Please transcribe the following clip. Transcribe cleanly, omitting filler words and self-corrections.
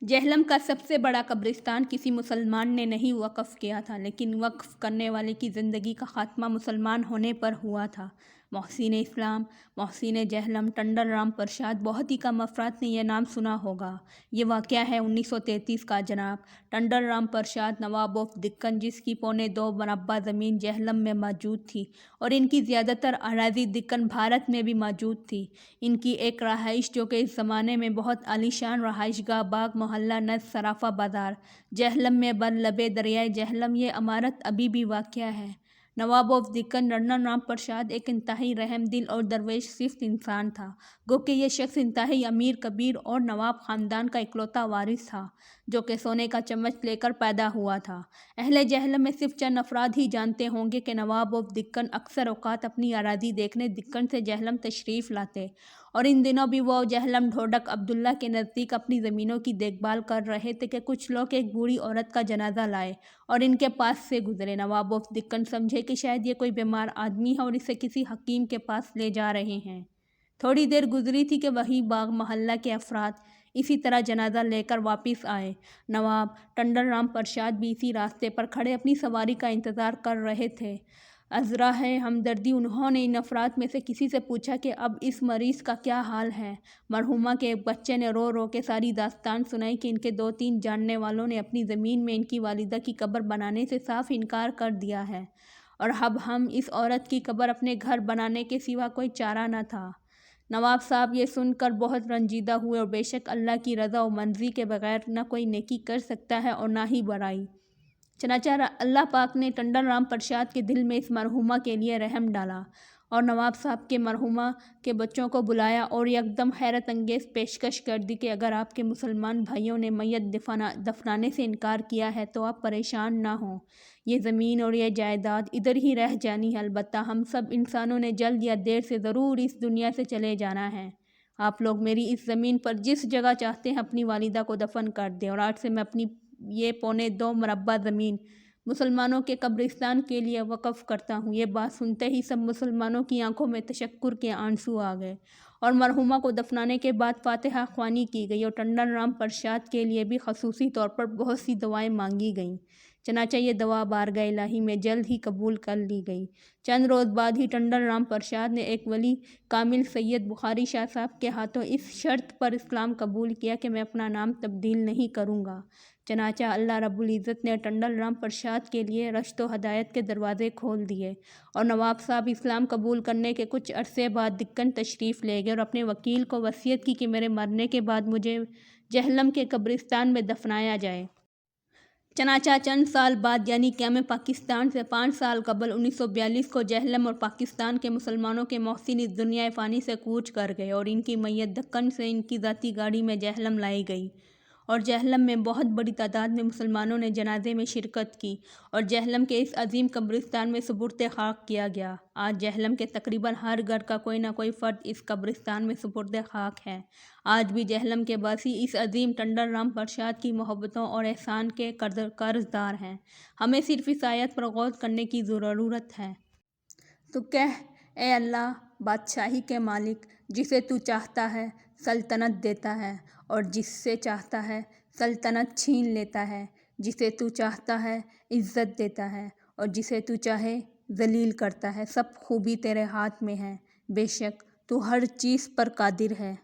جہلم کا سب سے بڑا قبرستان کسی مسلمان نے نہیں وقف کیا تھا، لیکن وقف کرنے والے کی زندگی کا خاتمہ مسلمان ہونے پر ہوا تھا۔ محسن اسلام، محسن جہلم ٹنڈن رام پرساد، بہت ہی کم افراد نے یہ نام سنا ہوگا۔ یہ واقعہ ہے 1933 کا۔ جناب ٹنڈن رام پرساد نواب آف دکن، جس کی 2.25 مربع زمین جہلم میں موجود تھی اور ان کی زیادہ تر اراضی دکن بھارت میں بھی موجود تھی۔ ان کی ایک رہائش جو کہ اس زمانے میں بہت عالیشان رہائش گاہ باغ محلہ نز صرافہ بازار جہلم میں بر لبِ دریائے جہلم، یہ عمارت ابھی بھی واقع ہے۔ نواب آف دکن ٹنڈن رام پرساد ایک انتہائی رحم دل اور درویش صفت انسان تھا، گو کہ یہ شخص انتہائی امیر کبیر اور نواب خاندان کا اکلوتا وارث تھا جو کہ سونے کا چمچ لے کر پیدا ہوا تھا۔ اہل جہلم میں صرف چند افراد ہی جانتے ہوں گے کہ نواب آف دکن اکثر اوقات اپنی اراضی دیکھنے دکن سے جہلم تشریف لاتے، اور ان دنوں بھی وہ جہلم ڈھوڈک عبداللہ کے نزدیک اپنی زمینوں کی دیکھ بھال کر رہے تھے کہ کچھ لوگ ایک بوڑھی عورت کا جنازہ لائے اور ان کے پاس سے گزرے۔ نواب آف دکن سمجھے کہ شاید یہ کوئی بیمار آدمی ہے اور اسے کسی حکیم کے پاس لے جا رہے ہیں۔ تھوڑی دیر گزری تھی کہ وہی باغ محلہ کے افراد اسی طرح جنازہ لے کر واپس آئے۔ نواب ٹنڈن رام پرساد بھی اسی راستے پر کھڑے اپنی سواری کا انتظار کر رہے تھے۔ از راہ ہمدردی انہوں نے ان افراد میں سے کسی سے پوچھا کہ اب اس مریض کا کیا حال ہے۔ مرحومہ کے ایک بچے نے رو رو کے ساری داستان سنائی کہ ان کے 2-3 جاننے والوں نے اپنی زمین میں ان کی والدہ کی قبر بنانے سے صاف انکار کر دیا ہے، اور اب ہم اس عورت کی قبر اپنے گھر بنانے کے سوا کوئی چارہ نہ تھا۔ نواب صاحب یہ سن کر بہت رنجیدہ ہوئے، اور بے شک اللہ کی رضا و منظی کے بغیر نہ کوئی نیکی کر سکتا ہے اور نہ ہی برائی۔ چنانچہ اللہ پاک نے ٹنڈن رام پرساد کے دل میں اس مرحومہ کے لیے رحم ڈالا اور نواب صاحب کے مرحومہ کے بچوں کو بلایا اور یکدم حیرت انگیز پیشکش کر دی کہ اگر آپ کے مسلمان بھائیوں نے میت دفنانے سے انکار کیا ہے تو آپ پریشان نہ ہوں، یہ زمین اور یہ جائیداد ادھر ہی رہ جانی ہے، البتہ ہم سب انسانوں نے جلد یا دیر سے ضرور اس دنیا سے چلے جانا ہے۔ آپ لوگ میری اس زمین پر جس جگہ چاہتے ہیں اپنی والدہ کو دفن کر دیں، اور آج سے میں اپنی یہ 2.25 مربع زمین مسلمانوں کے قبرستان کے لیے وقف کرتا ہوں۔ یہ بات سنتے ہی سب مسلمانوں کی آنکھوں میں تشکر کے آنسو آ گئے، اور مرحومہ کو دفنانے کے بعد فاتحہ خوانی کی گئی اور ٹنڈن رام پرساد کے لیے بھی خصوصی طور پر بہت سی دعائیں مانگی گئیں۔ چنانچہ یہ دعا بارگاہ الہی میں جلد ہی قبول کر لی گئی۔ چند روز بعد ہی ٹنڈن رام پرساد نے ایک ولی کامل سید بخاری شاہ صاحب کے ہاتھوں اس شرط پر اسلام قبول کیا کہ میں اپنا نام تبدیل نہیں کروں گا۔ چنانچہ اللہ رب العزت نے ٹنڈن رام پرساد کے لیے رشد و ہدایت کے دروازے کھول دیے، اور نواب صاحب اسلام قبول کرنے کے کچھ عرصے بعد دکن تشریف لے گئے اور اپنے وکیل کو وصیت کی کہ میرے مرنے کے بعد مجھے جہلم کے قبرستان میں دفنایا جائے۔ چنانچہ چند سال بعد یعنی قیام پاکستان سے 5 سال قبل 1942 کو جہلم اور پاکستان کے مسلمانوں کے محسن اس دنیا فانی سے کوچ کر گئے، اور ان کی میت دکن سے ان کی ذاتی گاڑی میں جہلم لائی گئی، اور جہلم میں بہت بڑی تعداد میں مسلمانوں نے جنازے میں شرکت کی اور جہلم کے اس عظیم قبرستان میں سپرد خاک کیا گیا۔ آج جہلم کے تقریباً ہر گھر کا کوئی نہ کوئی فرد اس قبرستان میں سپرد خاک ہے۔ آج بھی جہلم کے باسی اس عظیم ٹنڈن رام پرساد کی محبتوں اور احسان کے قرضدار ہیں۔ ہمیں صرف اس آیت پر غور کرنے کی ضرورت ہے۔ تو کہہ، اے اللہ، بادشاہی کے مالک، جسے تو چاہتا ہے سلطنت دیتا ہے اور جس سے چاہتا ہے سلطنت چھین لیتا ہے، جسے تو چاہتا ہے عزت دیتا ہے اور جسے تو چاہے ذلیل کرتا ہے، سب خوبی تیرے ہاتھ میں ہے، بے شک تو ہر چیز پر قادر ہے۔